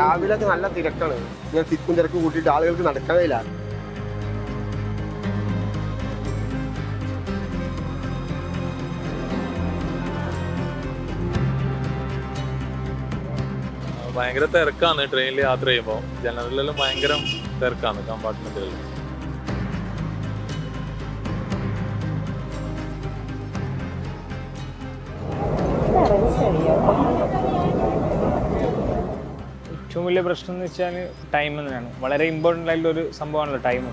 രാവിലൊക്കെ നല്ല തിരക്കാണ്. ഞാൻ തിക്കും തിരക്ക് കൂട്ടിയിട്ട് ആളുകൾക്ക് നടക്കാനില്ല. ഭയങ്കര തിരക്കാണ് ട്രെയിനിൽ യാത്ര ചെയ്യുമ്പോൾ. ജനറലിലെല്ലാം ഭയങ്കര തിരക്കാണ് കമ്പാർട്ട്മെന്റുകളിൽ. ഏറ്റവും വലിയ പ്രശ്നം എന്ന് വെച്ചാൽ ടൈം തന്നെയാണ്. വളരെ ഇമ്പോർട്ടൻ്റ് ആയിട്ടുള്ള ഒരു സംഭവമാണല്ലോ ടൈം.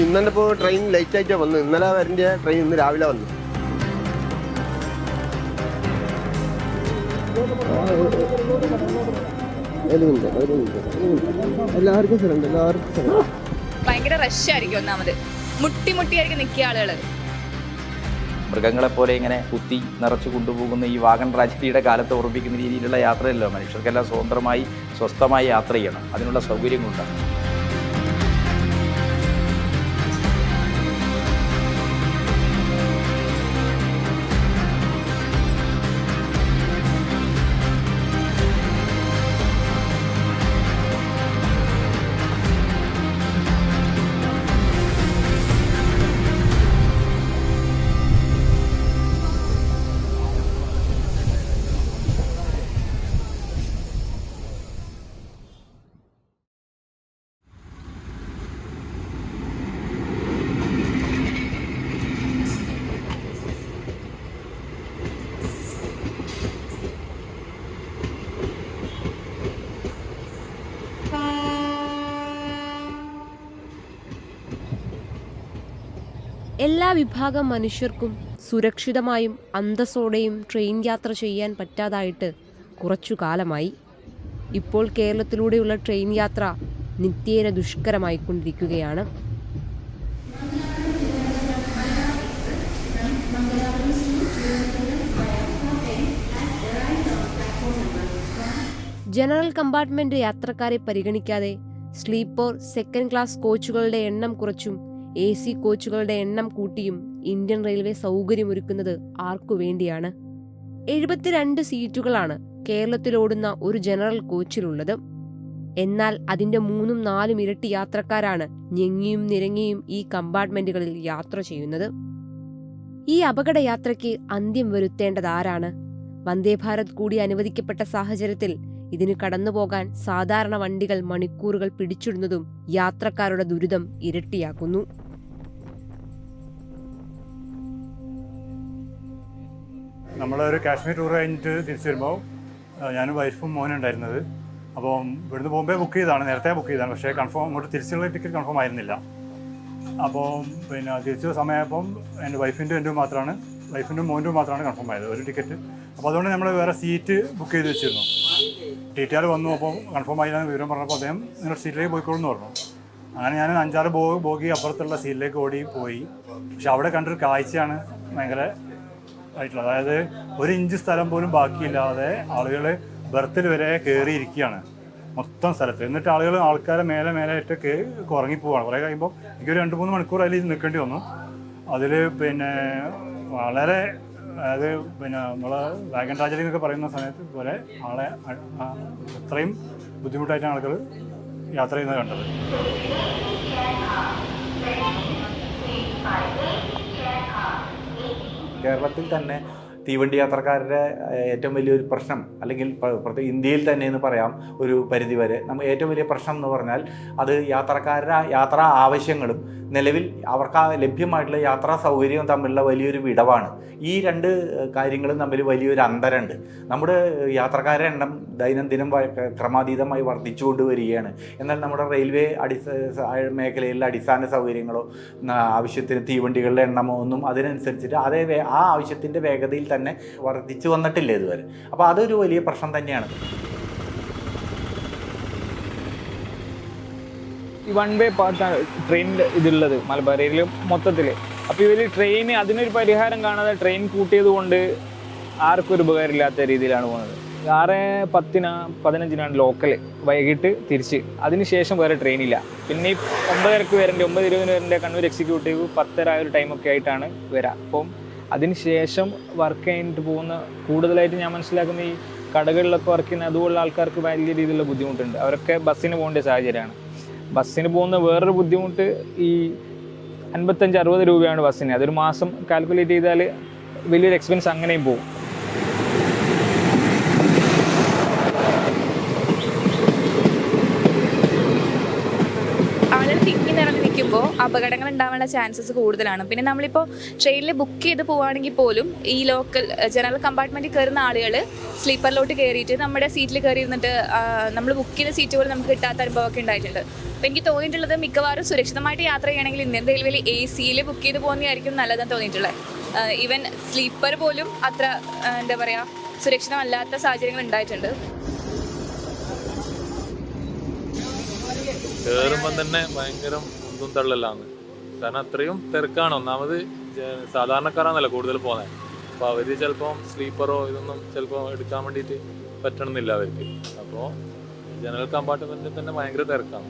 ഇന്നെ ഇപ്പോൾ ട്രെയിൻ ലേറ്റ് ആയിട്ടാണ് വന്നത്. ഇന്നലെ വരേണ്ട ട്രെയിൻ ഇന്ന് രാവിലെ വന്നു. എല്ലാവർക്കും സ്ഥലമുണ്ട്, എല്ലാവർക്കും സ്ഥലം. ഭയങ്കര റഷ് ആയിരിക്കും. ഒന്നാമത് മുട്ടിയായിരിക്കും നിൽക്കിയ ആളുകൾ. മൃഗങ്ങളെപ്പോലെ ഇങ്ങനെ കുത്തി നിറച്ചു കൊണ്ടുപോകുന്ന ഈ വാഗൺ ട്രാജഡിയുടെ കാലത്ത് ഓർമ്മിക്കുന്ന രീതിയിലുള്ള യാത്രയല്ലോ. മനുഷ്യർക്കെല്ലാം സ്വതന്ത്രമായി സ്വസ്ഥമായി യാത്ര ചെയ്യണം. അതിനുള്ള സൗകര്യങ്ങളുണ്ടാകും. എല്ലാ വിഭാഗം മനുഷ്യർക്കും സുരക്ഷിതമായും അന്തസ്സോടെയും ട്രെയിൻ യാത്ര ചെയ്യാൻ പറ്റാതായിട്ട് കുറച്ചു കാലമായി. ഇപ്പോൾ കേരളത്തിലൂടെയുള്ള ട്രെയിൻ യാത്ര നിത്യേന ദുഷ്കരമായിക്കൊണ്ടിരിക്കുകയാണ്. ജനറൽ കമ്പാർട്ട്മെന്റ് യാത്രക്കാരെ പരിഗണിക്കാതെ സ്ലീപ്പർ സെക്കൻഡ് ക്ലാസ് കോച്ചുകളുടെ എണ്ണം കുറച്ചും AC കോച്ചുകളുടെ എണ്ണം കൂട്ടിയും ഇന്ത്യൻ റെയിൽവേ സൗകര്യമൊരുക്കുന്നത് ആർക്കു വേണ്ടിയാണ്? 72 സീറ്റുകളാണ് കേരളത്തിലോടുന്ന ഒരു ജനറൽ കോച്ചിലുള്ളത്. എന്നാൽ അതിന്റെ 3-4 ഇരട്ടി യാത്രക്കാരാണ് ഞെങ്ങിയും നിരങ്ങിയും ഈ കമ്പാർട്ട്മെന്റുകളിൽ യാത്ര ചെയ്യുന്നത്. ഈ അപകട യാത്രയ്ക്ക് അന്ത്യം വരുത്തേണ്ടതാരാണ്? വന്ദേഭാരത് കൂടി അനുവദിക്കപ്പെട്ട സാഹചര്യത്തിൽ ഇതിന് കടന്നുപോകാൻ സാധാരണ വണ്ടികൾ മണിക്കൂറുകൾ പിടിച്ചിടുന്നതും യാത്രക്കാരുടെ ദുരിതം ഇരട്ടിയാക്കുന്നു. നമ്മളൊരു കാശ്മീർ ടൂർ കഴിഞ്ഞിട്ട് തിരിച്ചു വരുമ്പോൾ ഞാനും വൈഫും മോനും ഉണ്ടായിരുന്നത്. അപ്പോൾ ഇവിടുന്ന് ബോംബെ ബുക്ക് ചെയ്തതാണ്, നേരത്തെ ബുക്ക് ചെയ്തതാണ്. പക്ഷേ കൺഫേം അങ്ങോട്ട് തിരിച്ചുള്ള ടിക്കറ്റ് കൺഫേം ആയിരുന്നില്ല. അപ്പോൾ പിന്നെ തിരിച്ചു സമയമായപ്പം എൻ്റെ വൈഫിൻ്റെ മോൻ്റെ മാത്രമാണ് കൺഫേം ആയത് ഒരു ടിക്കറ്റ്. അപ്പോൾ അതുകൊണ്ട് നമ്മൾ വേറെ സീറ്റ് ബുക്ക് ചെയ്ത് വെച്ചിരുന്നു. TTR വന്നു. അപ്പോൾ കൺഫേം ആയില്ലാന്ന് വിവരം പറഞ്ഞപ്പോൾ അദ്ദേഹം നിങ്ങളുടെ സീറ്റിലേക്ക് പോയിക്കോളൂ പറഞ്ഞു. അങ്ങനെ ഞാൻ 5-6 ബോഗി അപ്പുറത്തുള്ള സീറ്റിലേക്ക് പോയി. പക്ഷെ അവിടെ കണ്ടൊരു കാഴ്ചയാണ് ഭയങ്കര ആയിട്ടുള്ളത്. അതായത് 1 ഇഞ്ച് സ്ഥലം പോലും ബാക്കിയില്ലാതെ ആളുകൾ ബർത്തിൽ വരെ കയറിയിരിക്കുകയാണ് മൊത്തം സ്ഥലത്ത്. എന്നിട്ട് ആൾക്കാരെ മേലെ ഉറങ്ങിപ്പോവാണ്. കുറേ കഴിയുമ്പോൾ എനിക്കൊരു 2-3 മണിക്കൂർ അതിൽ നിൽക്കേണ്ടി വന്നു. അതിൽ പിന്നെ വളരെ അതായത് പിന്നെ നമ്മൾ വാഗൺ ട്രാജഡി എന്നൊക്കെ പറയുന്ന സമയത്ത് പോലെ ആളെ അത്രയും ബുദ്ധിമുട്ടായിട്ടാണ് ആളുകൾ യാത്ര ചെയ്യുന്നത് കണ്ടത്. കേരളത്തിൽ തന്നെ തീവണ്ടി യാത്രക്കാരുടെ ഏറ്റവും വലിയൊരു പ്രശ്നം, അല്ലെങ്കിൽ ഇന്ത്യയിൽ തന്നെ എന്ന് പറയാം ഒരു പരിധിവരെ ഏറ്റവും വലിയ പ്രശ്നം എന്ന് പറഞ്ഞാൽ അത് യാത്രക്കാരുടെ യാത്രാ ആവശ്യങ്ങളും നിലവിൽ അവർക്ക് ലഭ്യമായിട്ടുള്ള യാത്രാ സൗകര്യവും തമ്മിലുള്ള വലിയൊരു വിടവാണ്. ഈ രണ്ട് കാര്യങ്ങളും തമ്മിൽ വലിയൊരു അന്തരമുണ്ട്. നമ്മുടെ യാത്രക്കാരുടെ എണ്ണം ദൈനംദിനം ക്രമാതീതമായി വർദ്ധിച്ചുകൊണ്ട് വരികയാണ്. എന്നാൽ നമ്മുടെ റെയിൽവേ മേഖലയിലെ അടിസ്ഥാന സൗകര്യങ്ങളോ ആവശ്യത്തിന് തീവണ്ടികളുടെ എണ്ണമോ ഒന്നും അതിനനുസരിച്ചിട്ട് ആ ആവശ്യത്തിൻ്റെ വേഗതയിൽ തന്നെ വർദ്ധിച്ചു വന്നിട്ടില്ല ഇതുവരെ. അപ്പോൾ അതൊരു വലിയ പ്രശ്നം തന്നെയാണ്. ഈ 1 വേ പാത്താണ് ട്രെയിനിൻ്റെ ഇതുള്ളത് മലബാറിൽ മൊത്തത്തിൽ. അപ്പോൾ ഇവർ ട്രെയിൻ അതിനൊരു പരിഹാരം കാണാതെ ട്രെയിൻ കൂട്ടിയത് കൊണ്ട് ആർക്കും ഒരു ഉപകാരമില്ലാത്ത രീതിയിലാണ് പോകുന്നത്. 6:10-15 ലോക്കൽ, വൈകിട്ട് തിരിച്ച്. അതിനുശേഷം വേറെ ട്രെയിനില്ല. പിന്നെ ഈ 9:30 വരേണ്ട 9:20 വരേണ്ട കണ്ണൂർ എക്സിക്യൂട്ടീവ് 10:30 ഒരു ടൈമൊക്കെ ആയിട്ടാണ് വരിക. അപ്പം അതിനുശേഷം വർക്ക് കഴിഞ്ഞിട്ട് പോകുന്ന കൂടുതലായിട്ട് ഞാൻ മനസ്സിലാക്കുന്ന ഈ കടകളിലൊക്കെ വർക്ക് ചെയ്യുന്ന അതുപോലുള്ള ആൾക്കാർക്ക് വലിയ രീതിയിലുള്ള ബുദ്ധിമുട്ടുണ്ട്. അവരൊക്കെ ബസ്സിന് പോകേണ്ട സാഹചര്യമാണ്. ബസ്സിന് പോകുന്ന വേറൊരു ബുദ്ധിമുട്ട് ഈ 55-60 രൂപയാണ് ബസ്സിന്. അതൊരു മാസം കാൽക്കുലേറ്റ് ചെയ്താൽ വലിയൊരു എക്സ്പെൻസ് അങ്ങനെയും പോകും. ആളുകൾ തിങ്ങി നിറഞ്ഞ് നിൽക്കുമ്പോൾ അപകടങ്ങൾ ഉണ്ടാവാനുള്ള ചാൻസസ് കൂടുതലാണ്. പിന്നെ നമ്മളിപ്പോൾ ട്രെയിനിൽ ബുക്ക് ചെയ്ത് പോവുകയാണെങ്കിൽ പോലും ഈ ലോക്കൽ ജനറൽ കമ്പാർട്ട്മെൻറ്റിൽ കയറുന്ന ആളുകൾ സ്ലീപ്പറിലോട്ട് കയറിയിട്ട് നമ്മുടെ സീറ്റിൽ കയറി ഇരുന്നിട്ട് നമ്മൾ ബുക്ക് ചെയ്ത സീറ്റ് പോലും നമുക്ക് കിട്ടാത്ത അനുഭവമൊക്കെ ഉണ്ടായിട്ടുണ്ട്. അപ്പോൾ എനിക്ക് തോന്നിയിട്ടുള്ളത് മിക്കവാറും സുരക്ഷിതമായിട്ട് യാത്ര ചെയ്യണമെങ്കിൽ ഇന്ത്യൻ റെയിൽവേയിൽ AC ബുക്ക് ചെയ്ത് പോകുന്നതായിരിക്കും നല്ലതെന്ന് തോന്നിയിട്ടുള്ളത്. ഈവൻ സ്ലീപ്പർ പോലും അത്ര എന്താ പറയുക സുരക്ഷിതമല്ലാത്ത സാഹചര്യങ്ങൾ ഉണ്ടായിട്ടുണ്ട്. കയറുമ്പം തന്നെ ഭയങ്കര ഒന്നും തള്ളലാണ്. കാരണം അത്രയും തിരക്കാണ്. ഒന്നാമത് സാധാരണക്കാരാണല്ലോ കൂടുതൽ പോകുന്നത്. അപ്പോൾ അവർ ചിലപ്പം സ്ലീപ്പറോ ഇതൊന്നും ചിലപ്പോൾ എടുക്കാൻ വേണ്ടിയിട്ട് പറ്റണമെന്നില്ല അവർക്ക്. അപ്പോൾ ജനറൽ കമ്പാർട്ട്മെൻറ്റിൽ തന്നെ ഭയങ്കര തിരക്കാണ്.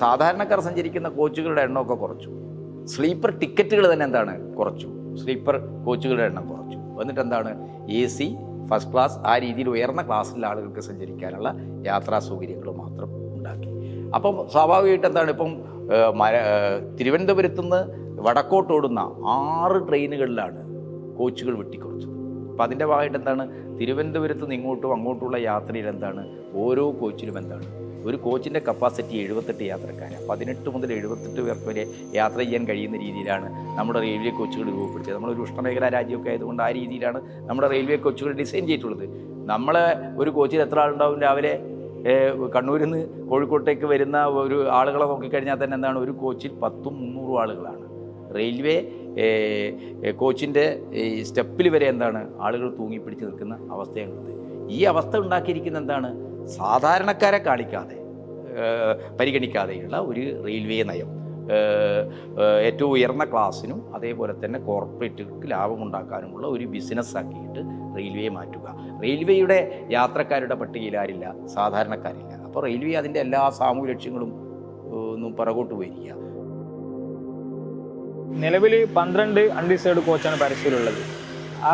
സാധാരണക്കാർ സഞ്ചരിക്കുന്ന കോച്ചുകളുടെ എണ്ണമൊക്കെ കുറച്ചു. സ്ലീപ്പർ ടിക്കറ്റുകൾ തന്നെ എന്താണ് കുറച്ചു. സ്ലീപ്പർ കോച്ചുകളുടെ എണ്ണം കുറച്ചു. എന്നിട്ട് എന്താണ് AC ഫസ്റ്റ് ക്ലാസ് ആ രീതിയിൽ ഉയർന്ന ക്ലാസ്സിലുള്ള ആളുകൾക്ക് സഞ്ചരിക്കാനുള്ള യാത്രാ സൗകര്യങ്ങൾ മാത്രം ഉണ്ടാക്കി. അപ്പം സ്വാഭാവികമായിട്ട് എന്താണ് ഇപ്പം തിരുവനന്തപുരത്തു നിന്ന് വടക്കോട്ട് ഓടുന്ന 6 ട്രെയിനുകളിലാണ് കോച്ചുകൾ വെട്ടിക്കുറച്ചത്. അപ്പം അതിൻ്റെ ഭാഗമായിട്ട് എന്താണ് തിരുവനന്തപുരത്ത് നിന്ന് ഇങ്ങോട്ടും അങ്ങോട്ടുള്ള യാത്രയിൽ എന്താണ് ഓരോ കോച്ചിലും എന്താണ് ഒരു കോച്ചിൻ്റെ കപ്പാസിറ്റി 78 യാത്രക്കാരാണ്. 18 മുതൽ 78 പേർക്ക് വരെ യാത്ര ചെയ്യാൻ കഴിയുന്ന രീതിയിലാണ് നമ്മുടെ റെയിൽവേ കോച്ചുകൾ രൂപപ്പെടുത്തിയത്. നമ്മളൊരു ഉഷ്ണമേഖലാ രാജ്യമൊക്കെ ആയതുകൊണ്ട് ആ രീതിയിലാണ് നമ്മുടെ റെയിൽവേ കോച്ചുകൾ ഡിസൈൻ ചെയ്തിട്ടുള്ളത്. നമ്മളെ ഒരു കോച്ചിൽ എത്ര ആളുണ്ടാവും? രാവിലെ കണ്ണൂരിൽ നിന്ന് കോഴിക്കോട്ടേക്ക് വരുന്ന ഒരു ആളുകളെ നോക്കിക്കഴിഞ്ഞാൽ തന്നെ എന്താണ് ഒരു കോച്ചിൽ 100-300 ആളുകളാണ്. റെയിൽവേ കോച്ചിൻ്റെ സ്റ്റെപ്പിൽ വരെ എന്താണ് ആളുകൾ തൂങ്ങിപ്പിടിച്ച് നിൽക്കുന്ന അവസ്ഥയാണുള്ളത്. ഈ അവസ്ഥ ഉണ്ടാക്കിയിരിക്കുന്ന എന്താണ് സാധാരണക്കാരെ കാണിക്കാതെ പരിഗണിക്കാതെയുള്ള ഒരു റെയിൽവേ നയം. ഏറ്റവും ഉയർന്ന ക്ലാസ്സിനും അതേപോലെ തന്നെ കോർപ്പറേറ്റുകൾക്ക് ലാഭമുണ്ടാക്കാനുമുള്ള ഒരു ബിസിനസ്സാക്കിയിട്ട് റെയിൽവേയെ മാറ്റുക. റെയിൽവേയുടെ യാത്രക്കാരുടെ പട്ടികയിൽ ആരില്ല? സാധാരണക്കാരില്ല. അപ്പോൾ റെയിൽവേ അതിൻ്റെ എല്ലാ സാമൂഹ്യ ലക്ഷ്യങ്ങളും ഒന്നും പുറകോട്ട് പോയിരിക്കുക. നിലവിൽ 12 അൺറിസേർവ്ഡ് കോച്ചാണ് പാരച്യൂട്ടിലുള്ളത്. ആ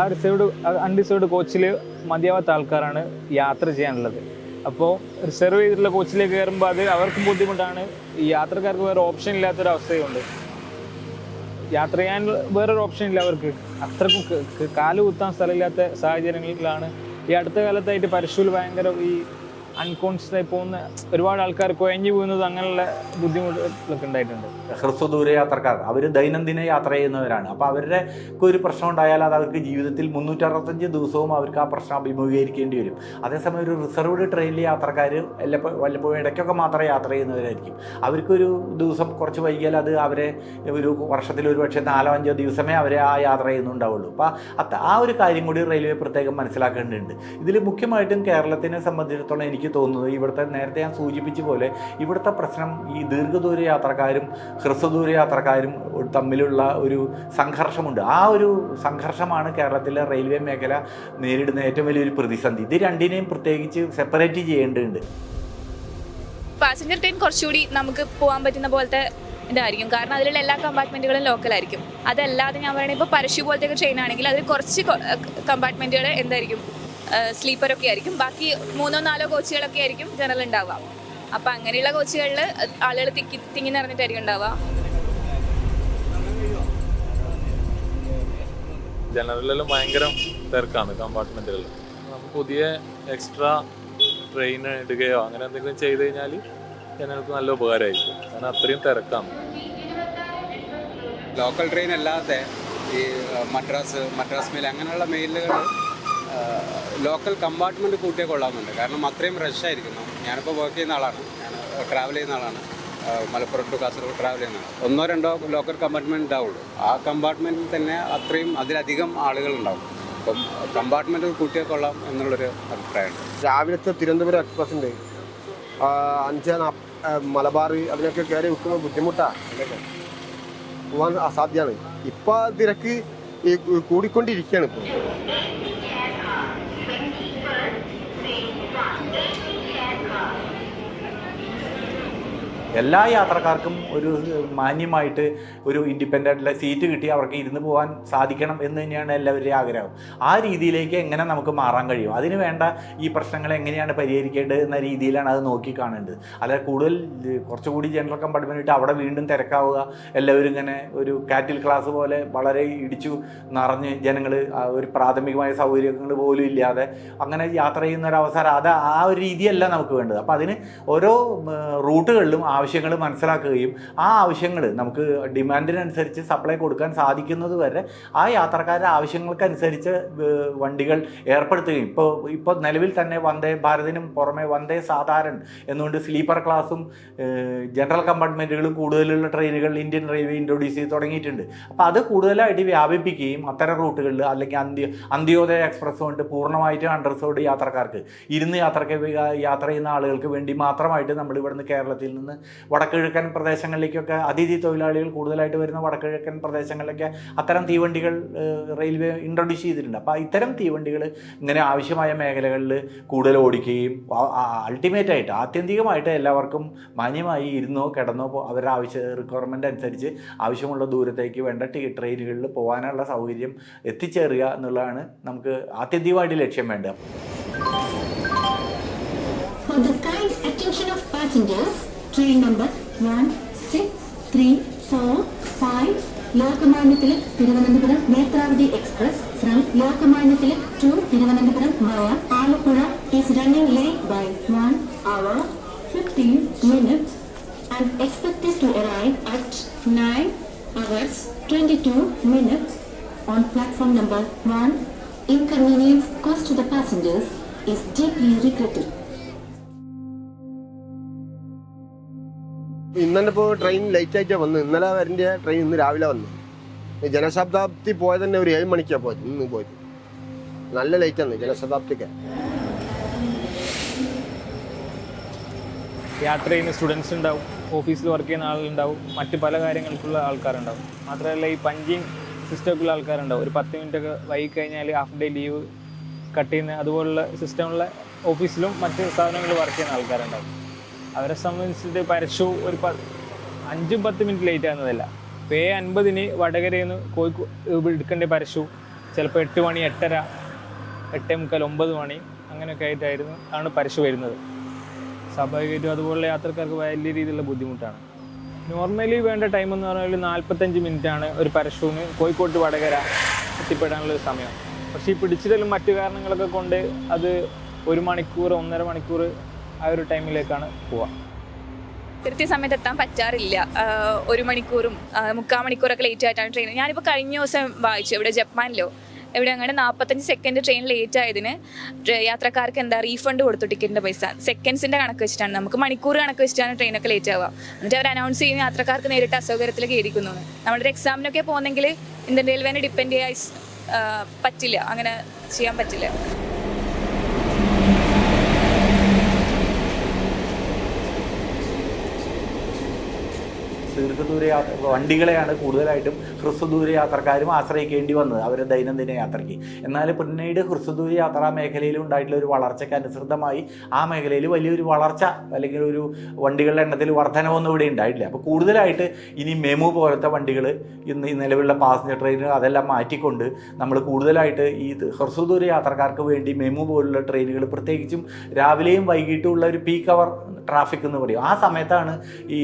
അൺറിസേർവ്ഡ് കോച്ചിൽ മതിയാവാത്ത ആൾക്കാരാണ് യാത്ര ചെയ്യാനുള്ളത്. അപ്പോൾ റിസർവ് ചെയ്തിട്ടുള്ള കോച്ചിലേക്ക് കയറുമ്പോൾ അത് അവർക്കും ബുദ്ധിമുട്ടാണ്. ഈ യാത്രക്കാർക്ക് വേറെ ഓപ്ഷൻ ഇല്ലാത്തൊരവസ്ഥയുണ്ട്. യാത്ര ചെയ്യാൻ വേറൊരു ഓപ്ഷൻ ഇല്ല അവർക്ക്. അത്രക്കും കാല് കുത്താൻ സ്ഥലമില്ലാത്ത സാഹചര്യങ്ങളിലാണ് ഈ അടുത്ത കാലത്തായിട്ട് പരശുവിൽ ഭയങ്കര ഈ അൺകോൺഷ്യസ് ആയി പോകുന്ന ഒരുപാട് ആൾക്കാർ കുഴഞ്ഞു പോകുന്നത് അങ്ങനെയുള്ള ബുദ്ധിമുട്ടുകളൊക്കെ ഉണ്ടായിട്ടുണ്ട്. ഹ്രസ്വദൂര യാത്രക്കാർ അവർ ദൈനംദിന യാത്ര ചെയ്യുന്നവരാണ്. അപ്പോൾ അവരുടെ ഒരു പ്രശ്നം ഉണ്ടായാൽ അത് അവർക്ക് ജീവിതത്തിൽ 365 ദിവസവും അവർക്ക് ആ പ്രശ്നം അഭിമുഖീകരിക്കേണ്ടി വരും. അതേസമയം ഒരു റിസർവ്ഡ് ട്രെയിനിലെ യാത്രക്കാർ വല്ലപ്പോഴും ഇടയ്ക്കൊക്കെ മാത്രമേ യാത്ര ചെയ്യുന്നവരായിരിക്കും. അവർക്കൊരു ദിവസം കുറച്ച് വൈകിയാൽ അത് അവരെ ഒരു വർഷത്തിൽ ഒരു പക്ഷേ 4-5 ദിവസമേ അവരെ ആ യാത്ര ചെയ്യുന്നുണ്ടാവുള്ളൂ. അപ്പോൾ ആ ഒരു കാര്യം കൂടി റെയിൽവേ പ്രത്യേകം മനസ്സിലാക്കേണ്ടതുണ്ട്. ഇതിൽ മുഖ്യമായിട്ടും കേരളത്തിനെ സംബന്ധിച്ചിടത്തോളം എനിക്ക് തോന്നുന്നത് ഇവിടുത്തെ നേരത്തെ ഞാൻ സൂചിപ്പിച്ച പോലെ ഇവിടുത്തെ പ്രശ്നം ഈ ദീർഘദൂര യാത്രക്കാരും ഹ്രസ്വദൂര യാത്രക്കാരും തമ്മിലുള്ള ഒരു സംഘർഷമുണ്ട്. ആ ഒരു സംഘർഷമാണ് കേരളത്തിലെ റെയിൽവേ മേഖല നേരിടുന്ന ഏറ്റവും വലിയൊരു പ്രതിസന്ധി. ഇത് രണ്ടിനെയും പ്രത്യേകിച്ച് സെപ്പറേറ്റ് ചെയ്യേണ്ടതുണ്ട്. പാസഞ്ചർ ട്രെയിൻ കുറച്ചുകൂടി നമുക്ക് പോകാൻ പറ്റുന്ന പോലത്തെ ഇതായിരിക്കും. കാരണം അതിലുള്ള എല്ലാ കമ്പാർട്ട്മെൻറ്റുകളും ലോക്കലായിരിക്കും. അതല്ലാതെ ഞാൻ പറയുന്നത് ഇപ്പോൾ പരശു പോലത്തെ ട്രെയിൻ ആണെങ്കിൽ അതിൽ കുറച്ച് കമ്പാർട്ട്മെൻറ്റുകൾ എന്തായിരിക്കും സ്ലീപ്പറൊക്കെ ആയിരിക്കും. ബാക്കി 3-4 കോച്ചുകളൊക്കെ ആയിരിക്കും ജനറൽ ഉണ്ടാവുക. അപ്പം അങ്ങനെയുള്ള കോച്ചുകളിൽ ആളുകൾ തിങ്ങി നിറഞ്ഞിട്ടായിരിക്കും ഉണ്ടാവുക. ജനറലിലും ഭയങ്കര തിരക്കാണ് കമ്പാർട്ട്മെൻറ്റുകളിൽ. നമുക്ക് പുതിയ എക്സ്ട്രാ ട്രെയിൻ ഇടുകയോ അങ്ങനെ എന്തെങ്കിലും ചെയ്ത് കഴിഞ്ഞാൽ ജനങ്ങൾക്ക് നല്ല ഉപകാരമായിരിക്കും. കാരണം അത്രയും തിരക്കാണ്. ലോക്കൽ ട്രെയിൻ അല്ലാതെ ഈ മദ്രാസ് മെയിൽ അങ്ങനെയുള്ള മെയിലുകൾ ലോക്കൽ കമ്പാർട്ട്മെൻറ്റ് കൂട്ടിയേ കൊള്ളാമെന്നുണ്ട്. കാരണം അത്രയും റഷായിരിക്കുന്നു. ഞാനിപ്പോൾ വർക്ക് ചെയ്യുന്ന ആളാണ്, ഞാൻ ട്രാവൽ ചെയ്യുന്ന ആളാണ്. മലപ്പുറം ടു കാസർഗോഡ് ട്രാവൽ ചെയ്യുന്നതാണ്. 1-2 ലോക്കൽ കമ്പാർട്ട്മെൻറ്റ് ഉണ്ടാവുള്ളൂ. ആ കമ്പാർട്ട്മെൻറ്റിൽ തന്നെ അത്രയും അതിലധികം ആളുകളുണ്ടാവും. അപ്പം കമ്പാർട്ട്മെൻറ്റ് കൂട്ടിയാൽ കൊള്ളാം എന്നുള്ളൊരു അഭിപ്രായമുണ്ട്. രാവിലത്തെ തിരുവനന്തപുരം എക്സ്പ്രസ് ഉണ്ട്, 5 മലബാർ, അതിനൊക്കെ കയറി വെക്കുമ്പോൾ ബുദ്ധിമുട്ടാണ്, പോകാൻ അസാധ്യമാണ്. ഇപ്പോൾ തിരക്ക് കൂടിക്കൊണ്ടിരിക്കുകയാണ്. ഇപ്പോൾ എല്ലാ യാത്രക്കാർക്കും ഒരു മാന്യമായിട്ട് ഒരു ഇൻഡിപെൻഡൻ്റ് സീറ്റ് കിട്ടി അവർക്ക് ഇരുന്ന് പോകാൻ സാധിക്കണം എന്ന് തന്നെയാണ് എല്ലാവരുടെയും ആഗ്രഹം. ആ രീതിയിലേക്ക് എങ്ങനെ നമുക്ക് മാറാൻ കഴിയും, അതിന് വേണ്ട ഈ പ്രശ്നങ്ങൾ എങ്ങനെയാണ് പരിഹരിക്കേണ്ടത് എന്ന രീതിയിലാണ് അത് നോക്കി കാണേണ്ടത്. അല്ലാതെ കൂടുതൽ കുറച്ചുകൂടി ജനറൽ കമ്പാർട്ട്മെൻറ്റ് അവിടെ വീണ്ടും തിരക്കാവുക, എല്ലാവരും ഇങ്ങനെ ഒരു കാറ്റിൽ ക്ലാസ് പോലെ വളരെ ഇടിച്ചു നിറഞ്ഞ് ജനങ്ങൾ ഒരു പ്രാഥമികമായ സൗകര്യങ്ങൾ പോലും ഇല്ലാതെ അങ്ങനെ യാത്ര ചെയ്യുന്ന ഒരു അവസരം, അത് ആ ഒരു രീതിയല്ല നമുക്ക് വേണ്ടത്. അപ്പോൾ അതിന് ഓരോ റൂട്ടുകളിലും ആവശ്യങ്ങൾ മനസ്സിലാക്കുകയും ആ ആവശ്യങ്ങൾ നമുക്ക് ഡിമാൻഡിനനുസരിച്ച് സപ്ലൈ കൊടുക്കാൻ സാധിക്കുന്നത് വരെ ആ യാത്രക്കാരുടെ ആവശ്യങ്ങൾക്കനുസരിച്ച് വണ്ടികൾ ഏർപ്പെടുത്തുകയും ഇപ്പോൾ നിലവിൽ തന്നെ വന്ദേ ഭാരതിനും പുറമെ വന്ദേ സാധാരൺ എന്നുകൊണ്ട് സ്ലീപ്പർ ക്ലാസ്സും ജനറൽ കമ്പാർട്ട്മെൻറ്റുകളും കൂടുതലുള്ള ട്രെയിനുകൾ ഇന്ത്യൻ റെയിൽവേ ഇൻട്രൊഡ്യൂസ് ചെയ്ത് തുടങ്ങിയിട്ടുണ്ട്. അപ്പോൾ അത് കൂടുതലായിട്ട് വ്യാപിപ്പിക്കുകയും അത്തരം റൂട്ടുകളിൽ അല്ലെങ്കിൽ അന്ത്യോദയ എക്സ്പ്രസ് കൊണ്ട് പൂർണ്ണമായിട്ട് അണ്ടർസോഡ് യാത്രക്കാർക്ക് ഇരുന്ന് യാത്ര ചെയ്യുന്ന ആളുകൾക്ക് വേണ്ടി മാത്രമായിട്ട് നമ്മൾ ഇവിടുന്ന് കേരളത്തിൽ നിന്ന് വടക്കിഴക്കൻ പ്രദേശങ്ങളിലേക്കൊക്കെ അതിഥി തൊഴിലാളികൾ കൂടുതലായിട്ട് വരുന്ന വടക്കിഴക്കൻ പ്രദേശങ്ങളിലൊക്കെ അത്തരം തീവണ്ടികൾ റെയിൽവേ ഇൻട്രൊഡ്യൂസ് ചെയ്തിട്ടുണ്ട്. അപ്പോൾ ഇത്തരം തീവണ്ടികൾ ഇങ്ങനെ ആവശ്യമായ മേഖലകളിൽ കൂടുതൽ ഓടിക്കുകയും അൾട്ടിമേറ്റായിട്ട് ആത്യന്തികമായിട്ട് എല്ലാവർക്കും മാന്യമായി ഇരുന്നോ കിടന്നോ അവരുടെ റിക്വയർമെൻ്റ് അനുസരിച്ച് ആവശ്യമുള്ള ദൂരത്തേക്ക് വേണ്ട ട്രെയിനുകളിൽ പോകാനുള്ള സൗകര്യം എത്തിച്ചേരുക എന്നുള്ളതാണ് നമുക്ക് ആത്യന്തികമായിട്ട് ലക്ഷ്യം വേണ്ടത്. For the kind attention of passengers, train number 1634 Lokmanya Tilak Thiruvananthapuram Netravati Express from Lokmanya Tilak to Thiruvananthapuram via Alappuzha is running late by 1 hour 15 minutes and expected to arrive at 9 hours 22 minutes on platform number 1. Inconvenience caused to the passengers is deeply regretted. ഇന്നെ ഇപ്പോൾ train late ആയിട്ടാണ് വന്നത്. ഇന്നലെ വരേണ്ട train ഇന്ന് രാവിലെ വന്നു. ജനശതാബ്ദി പോയത് തന്നെ ഒരു 7 മണിക്കാണ് പോയത്. ഇന്ന് പോയത് നല്ല ലേറ്റാണ് ജനശതാബ്ദിക്ക്. യാത്ര ചെയ്യുന്ന സ്റ്റുഡൻസ് ഉണ്ടാവും, ഓഫീസിൽ വർക്ക് ചെയ്യുന്ന ആളുണ്ടാവും, മറ്റ് പല കാര്യങ്ങൾക്കുള്ള ആൾക്കാരുണ്ടാവും. മാത്രമല്ല ഈ പഞ്ചിങ് സിസ്റ്റമൊക്കെയുള്ള ആൾക്കാരുണ്ടാവും. ഒരു 10 മിനിറ്റൊക്കെ വൈകി കഴിഞ്ഞാൽ ഹാഫ് ഡേ ലീവ് കട്ട് ചെയ്യുന്ന അതുപോലുള്ള സിസ്റ്റമുള്ള ഓഫീസിലും മറ്റ് സ്ഥാപനങ്ങളിൽ വർക്ക് ചെയ്യുന്ന ആൾക്കാരുണ്ടാവും. അവരെ സംബന്ധിച്ചിട്ട് പരശു ഒരു 5-10 മിനിറ്റ് ലേറ്റ് ആകുന്നതല്ല. ഇപ്പോൾ 50 വടകരയിൽ നിന്ന് കോഴിക്കോട് എടുക്കേണ്ട പരശു ചിലപ്പോൾ 8 മണി, 8:30, 8:45, 9 മണി അങ്ങനെയൊക്കെ ആണ് പരശു വരുന്നത്. സ്വാഭാവികമായിട്ടും അതുപോലുള്ള യാത്രക്കാർക്ക് വലിയ രീതിയിലുള്ള ബുദ്ധിമുട്ടാണ്. നോർമലി വേണ്ട ടൈം എന്ന് പറഞ്ഞാൽ 45 മിനിറ്റാണ് ഒരു പരശുവിന് കോഴിക്കോട് വടകര എത്തിപ്പെടാനുള്ള സമയം. പക്ഷേ ഈ പിടിച്ചിടലും മറ്റു കാരണങ്ങളൊക്കെ കൊണ്ട് അത് 1 മണിക്കൂർ, 1.5 മണിക്കൂർ ആ ഒരു ടൈമിലേക്കാണ് പോവുക. കൃത്യസമയത്ത് എത്താൻ പറ്റാറില്ല. 1 മണിക്കൂറും 3/4 മണിക്കൂറൊക്കെ ലേറ്റ് ആയിട്ടാണ് ട്രെയിൻ. ഞാനിപ്പോൾ കഴിഞ്ഞ ദിവസം വായിച്ചു, ഇവിടെ ജപ്പാനിലോ ഇവിടെ അങ്ങനെ 45 സെക്കൻഡ് ട്രെയിൻ ലേറ്റ് ആയതിന് യാത്രക്കാർക്ക് എന്താ റീഫണ്ട് കൊടുത്തു ടിക്കറ്റിൻ്റെ പൈസ. സെക്കൻഡ്സിൻ്റെ കണക്ക് വെച്ചിട്ടാണ്, നമുക്ക് മണിക്കൂർ കണക്ക് വെച്ചിട്ടാണ് ട്രെയിനൊക്കെ ലേറ്റ് ആവുക. എന്നിട്ട് അവർ അനൗൺസ് ചെയ്യും യാത്രക്കാർക്ക് നേരിട്ട് അസൗകര്യത്തിലേക്ക് ഇരിക്കുന്നു. നമ്മുടെ എക്സാമിനൊക്കെ പോകുന്നെങ്കിൽ ഇന്ത്യൻ റെയിൽവേനെ ഡിപ്പെൻഡ് ചെയ്യാൻ പറ്റില്ല, അങ്ങനെ ചെയ്യാൻ പറ്റില്ല. ദീർഘദൂര വണ്ടികളെയാണ് കൂടുതലായിട്ടും ഹ്രസ്വദൂര യാത്രക്കാരും ആശ്രയിക്കേണ്ടി വന്നത് അവരുടെ ദൈനംദിന യാത്രയ്ക്ക്. എന്നാൽ പിന്നീട് ഹ്രസ്വദൂര യാത്രാ മേഖലയിൽ ഉണ്ടായിട്ടുള്ള ഒരു വളർച്ചയ്ക്ക് അനുസൃതമായി ആ മേഖലയിൽ വലിയൊരു വളർച്ച അല്ലെങ്കിൽ ഒരു വണ്ടികളുടെ എണ്ണത്തിൽ വർധനവൊന്നും ഇവിടെ ഉണ്ടായിട്ടില്ല. അപ്പോൾ കൂടുതലായിട്ട് ഇനി മെമു പോലത്തെ വണ്ടികൾ, ഇന്ന് നിലവിലുള്ള പാസഞ്ചർ ട്രെയിനുകൾ അതെല്ലാം മാറ്റിക്കൊണ്ട് നമ്മൾ കൂടുതലായിട്ട് ഈ ഹ്രസ്വദൂര യാത്രക്കാർക്ക് വേണ്ടി മെമു പോലുള്ള ട്രെയിനുകൾ, പ്രത്യേകിച്ചും രാവിലെയും വൈകിട്ടുമുള്ള ഒരു പീക്ക് അവർ ട്രാഫിക് എന്ന് പറയും, ആ സമയത്താണ് ഈ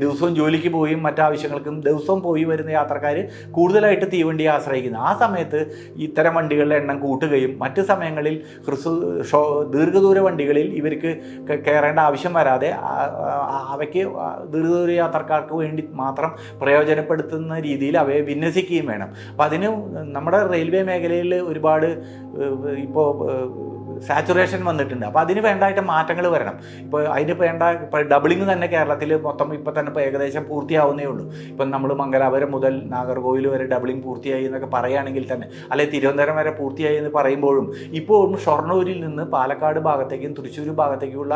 ദിവസവും ജോലിക്ക് പോയും മറ്റാവശ്യങ്ങൾക്കും ദിവസവും പോയി വരുന്ന യാത്രക്കാർ കൂടുതലായിട്ട് തീവണ്ടിയെ ആശ്രയിക്കുന്നത്. ആ സമയത്ത് ഇത്തരം വണ്ടികളുടെ എണ്ണം കൂട്ടുകയും മറ്റ് സമയങ്ങളിൽ ദീർഘദൂര വണ്ടികളിൽ ഇവർക്ക് കയറേണ്ട ആവശ്യം വരാതെ അവയ്ക്ക് ദീർഘദൂര യാത്രക്കാർക്ക് വേണ്ടി മാത്രം പ്രയോജനപ്പെടുത്തുന്ന രീതിയിൽ അവയെ വിന്യസിക്കുകയും വേണം. അപ്പം അതിന് നമ്മുടെ റെയിൽവേ മേഖലയിൽ ഒരുപാട് ഇപ്പോൾ സാച്ചുറേഷൻ വന്നിട്ടുണ്ട്. അപ്പോൾ അതിന് വേണ്ടായിട്ട് മാറ്റങ്ങൾ വരണം. ഇപ്പോൾ അതിന് വേണ്ട ഇപ്പോൾ ഡബിളിങ് തന്നെ കേരളത്തിൽ മൊത്തം ഇപ്പോൾ തന്നെ ഇപ്പോൾ ഏകദേശം പൂർത്തിയാവുന്നേ ഉള്ളൂ. ഇപ്പം നമ്മൾ മംഗലാപുരം മുതൽ നാഗർകോവിൽ വരെ ഡബിളിങ് പൂർത്തിയായി എന്നൊക്കെ പറയുകയാണെങ്കിൽ തന്നെ, അല്ലെങ്കിൽ തിരുവനന്തപുരം വരെ പൂർത്തിയായി എന്ന് പറയുമ്പോഴും ഇപ്പോഴും ഷൊർണൂരിൽ നിന്ന് പാലക്കാട് ഭാഗത്തേക്കും തൃശ്ശൂർ ഭാഗത്തേക്കുള്ള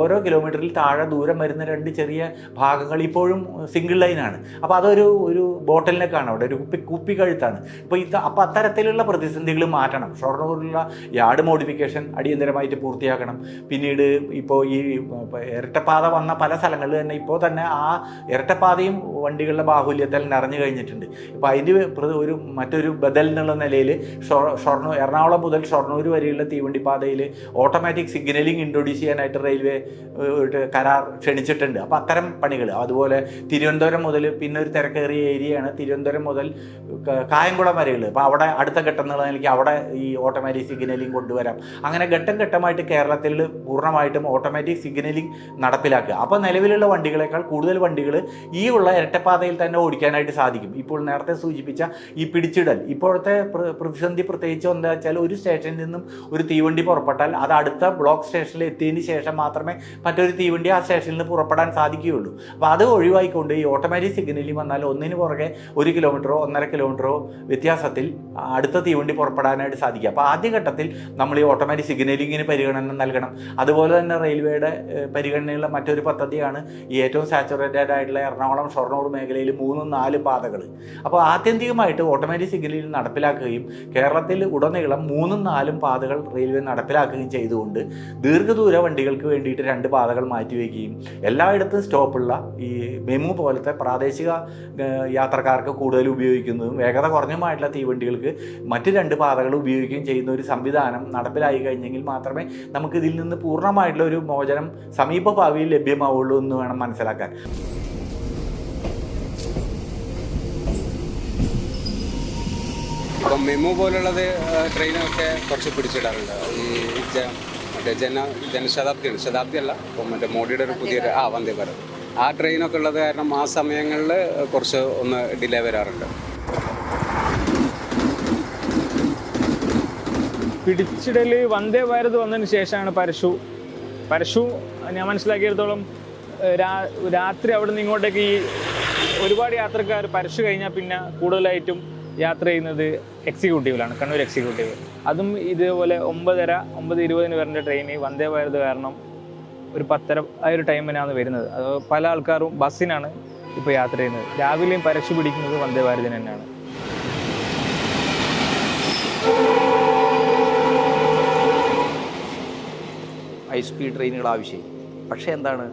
ഓരോ കിലോമീറ്ററിൽ താഴെ ദൂരം വരുന്ന 2 ചെറിയ ഭാഗങ്ങൾ ഇപ്പോഴും സിംഗിൾ ലൈനാണ്. അപ്പോൾ അതൊരു ബോട്ടിൽ നെക്കാണ്, അവിടെ ഒരു കുപ്പിക്കഴുത്താണ്. അപ്പോൾ അത്തരത്തിലുള്ള പ്രതിസന്ധികൾ മാറ്റണം. ഷൊർണൂരിലുള്ള യാർഡ് മോഡിഫിക്കേഷൻ അടിയന്തരമായിട്ട് പൂർത്തിയാക്കണം. പിന്നീട് ഇപ്പോൾ ഈ ഇരട്ടപ്പാത വന്ന പല സ്ഥലങ്ങളിൽ തന്നെ ഇപ്പോൾ തന്നെ ആ ഇരട്ടപ്പാതയും വണ്ടികളുടെ ബാഹുല്യത്തിൽ നിറഞ്ഞു കഴിഞ്ഞിട്ടുണ്ട്. ഇപ്പോൾ അതിൻ്റെ മറ്റൊരു ബദൽ എന്നുള്ള നിലയിൽ എറണാകുളം മുതൽ ഷൊർണൂർ വരെയുള്ള തീവണ്ടിപ്പാതയിൽ ഓട്ടോമാറ്റിക് സിഗ്നലിംഗ് ഇൻട്രൊഡ്യൂസ് ചെയ്യാനായിട്ട് റെയിൽവേ കരാർ ക്ഷണിച്ചിട്ടുണ്ട്. അപ്പോൾ അത്തരം പണികൾ, അതുപോലെ തിരുവനന്തപുരം മുതൽ പിന്നെ ഒരു തിരക്കേറിയ ഏരിയയാണ് തിരുവനന്തപുരം മുതൽ കായംകുളം വരെയുള്ളത്. അപ്പോൾ അവിടെ അടുത്ത ഘട്ടം എന്നുള്ള നിലയ്ക്ക് അവിടെ ഈ ഓട്ടോമാറ്റിക് സിഗ്നലിംഗ് കൊണ്ടുവരാം. അങ്ങനെ ഘട്ടം ഘട്ടമായിട്ട് കേരളത്തിൽ പൂർണ്ണമായിട്ടും ഓട്ടോമാറ്റിക് സിഗ്നലിംഗ് നടപ്പിലാക്കുക. അപ്പോൾ നിലവിലുള്ള വണ്ടികളെക്കാൾ കൂടുതൽ വണ്ടികൾ ഈ ഉള്ള ഇരട്ടപ്പാതയിൽ തന്നെ ഓടിക്കാനായിട്ട് സാധിക്കും. ഇപ്പോൾ നേരത്തെ സൂചിപ്പിച്ച ഈ പിടിച്ചിടൽ, ഇപ്പോഴത്തെ പ്രതിസന്ധി പ്രത്യേകിച്ച് എന്താ വെച്ചാൽ, ഒരു സ്റ്റേഷനിൽ നിന്നും ഒരു തീവണ്ടി പുറപ്പെട്ടാൽ അത് അടുത്ത ബ്ലോക്ക് സ്റ്റേഷനിൽ എത്തിയതിന് ശേഷം മാത്രമേ മറ്റൊരു തീവണ്ടി ആ സ്റ്റേഷനിൽ നിന്ന് പുറപ്പെടാൻ സാധിക്കുകയുള്ളൂ. അപ്പോൾ അത് ഒഴിവായിക്കൊണ്ട് ഈ ഓട്ടോമാറ്റിക് സിഗ്നലിംഗ് വന്നാൽ ഒന്നിന് പുറകെ 1 കിലോമീറ്ററോ 1.5 കിലോമീറ്ററോ വ്യത്യാസത്തിൽ അടുത്ത തീവണ്ടി പുറപ്പെടാനായിട്ട് സാധിക്കുക. അപ്പോൾ ആദ്യഘട്ടത്തിൽ നമ്മൾ ഈ ഓട്ടോമാറ്റിക് സിഗ്നലിങ്ങിന് പരിഗണന നൽകണം. അതുപോലെ തന്നെ റെയിൽവേയുടെ പരിഗണനയുള്ള മറ്റൊരു പദ്ധതിയാണ് ഈ ഏറ്റവും സാച്ചുറേറ്റഡ് ആയിട്ടുള്ള എറണാകുളം ഷൊർണൂർ മേഖലയിൽ 3-4 പാതകൾ. അപ്പോൾ ആത്യന്തികമായിട്ട് ഓട്ടോമാറ്റിക് സിഗ്നലിംഗ് നടപ്പിലാക്കുകയും കേരളത്തിൽ ഉടനീളം 3-4 പാതകൾ റെയിൽവേ നടപ്പിലാക്കുകയും ചെയ്തുകൊണ്ട് ദീർഘദൂര വണ്ടികൾക്ക് വേണ്ടിയിട്ട് 2 പാതകൾ മാറ്റിവെക്കുകയും എല്ലായിടത്തും സ്റ്റോപ്പുള്ള ഈ മെമു പോലത്തെ പ്രാദേശിക യാത്രക്കാർക്ക് കൂടുതൽ ഉപയോഗിക്കുന്നതും വേഗത കുറഞ്ഞുമായിട്ടുള്ള തീവണ്ടികൾക്ക് മറ്റ് 2 പാതകൾ ഉപയോഗിക്കുകയും ചെയ്യുന്ന ഒരു സംവിധാനം നടപ്പിലായി കഴിഞ്ഞെങ്കിൽ മാത്രമേ നമുക്ക് ഇതിൽ നിന്ന് പൂർണ്ണമായിട്ടുള്ള ഒരു മോചനം സമീപ ഭാവിയിൽ ലഭ്യമാവുള്ളൂ എന്ന് വേണം മനസ്സിലാക്കാൻ. ഇപ്പം മെമു പോലുള്ളത് ട്രെയിനൊക്കെ കുറച്ച് പിടിച്ചിടാറുണ്ട്. ഈ മറ്റേ ശതാബ്ദി അല്ല, ഇപ്പം മറ്റേ മോഡിയുടെ ഒരു പുതിയൊരു വന്ദേ ഭാരത്, ആ ട്രെയിനൊക്കെ ഉള്ളത് കാരണം ആ സമയങ്ങളിൽ കുറച്ച് ഒന്ന് ഡിലേ വരാറുണ്ട്. പിടിച്ചിടൽ വന്ദേ ഭാരത് വന്നതിന് ശേഷമാണ് പരശു ഞാൻ മനസ്സിലാക്കിയിടത്തോളം രാത്രി അവിടെ നിന്ന് ഇങ്ങോട്ടേക്ക് ഈ ഒരുപാട് യാത്രക്കാർ പരശു കഴിഞ്ഞാൽ പിന്നെ കൂടുതലായിട്ടും യാത്ര ചെയ്യുന്നത് എക്സിക്യൂട്ടീവിലാണ്, കണ്ണൂർ എക്സിക്യൂട്ടീവ്. അതും ഇതേപോലെ 9:20 വരുന്ന ട്രെയിൻ വന്ദേ ഭാരത് കാരണം ഒരു 10:30 ആ ഒരു ടൈമിനാണ് വരുന്നത്. അത് പല ആൾക്കാരും ബസ്സിനാണ് ഇപ്പോൾ യാത്ര ചെയ്യുന്നത്. രാവിലെയും പരശു പിടിക്കുന്നത് വന്ദേ ഭാരതിന് തന്നെയാണ്. ഹൈ സ്പീഡ് ട്രെയിനുകൾ ആവശ്യമായി. പക്ഷേ എന്താണ്,